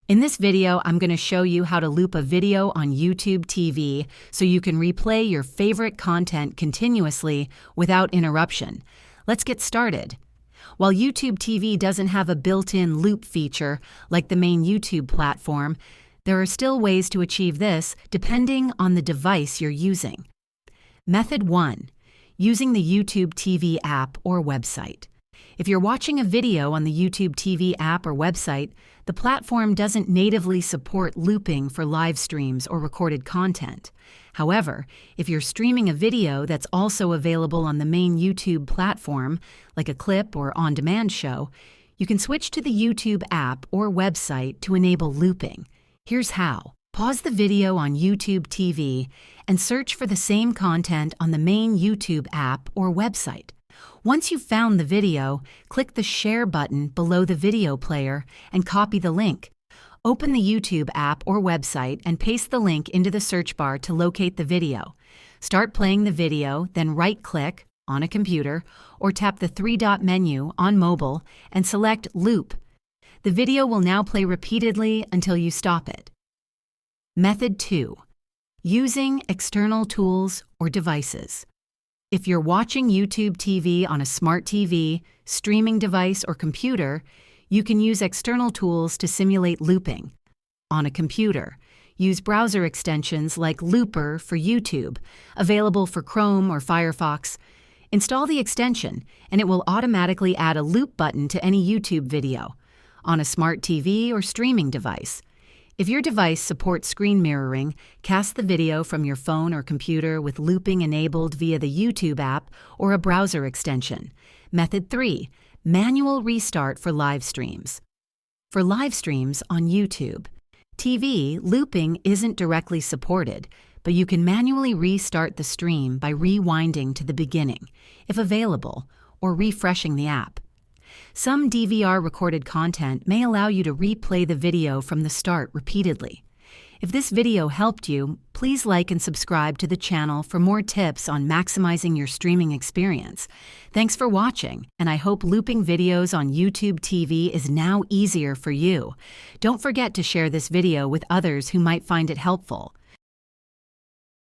In this video, I'm going to show you how to loop a video on YouTube TV so you can replay your favorite content continuously without interruption. Let's get started. While YouTube TV doesn't have a built-in loop feature like the main YouTube platform, there are still ways to achieve this depending on the device you're using. Method 1. Using the YouTube TV app or website. If you're watching a video on the YouTube TV app or website, the platform doesn't natively support looping for live streams or recorded content. However, if you're streaming a video that's also available on the main YouTube platform, like a clip or on-demand show, you can switch to the YouTube app or website to enable looping. Here's how. Pause the video on YouTube TV and search for the same content on the main YouTube app or website. Once you've found the video, click the Share button below the video player and copy the link. Open the YouTube app or website and paste the link into the search bar to locate the video. Start playing the video, then right-click on a computer or tap the three-dot menu on mobile and select Loop. The video will now play repeatedly until you stop it. Method 2. Using external tools or devices. If you're watching YouTube TV on a smart TV, streaming device, or computer, you can use external tools to simulate looping. On a computer, use browser extensions like Looper for YouTube, available for Chrome or Firefox. Install the extension, and it will automatically add a loop button to any YouTube video. On a smart TV or streaming device, if your device supports screen mirroring, cast the video from your phone or computer with looping enabled via the YouTube app or a browser extension. Method 3. Manual restart for live streams. For live streams on YouTube TV, looping isn't directly supported, but you can manually restart the stream by rewinding to the beginning, if available, or refreshing the app. Some DVR-recorded content may allow you to replay the video from the start repeatedly. If this video helped you, please like and subscribe to the channel for more tips on maximizing your streaming experience. Thanks for watching, and I hope looping videos on YouTube TV is now easier for you. Don't forget to share this video with others who might find it helpful.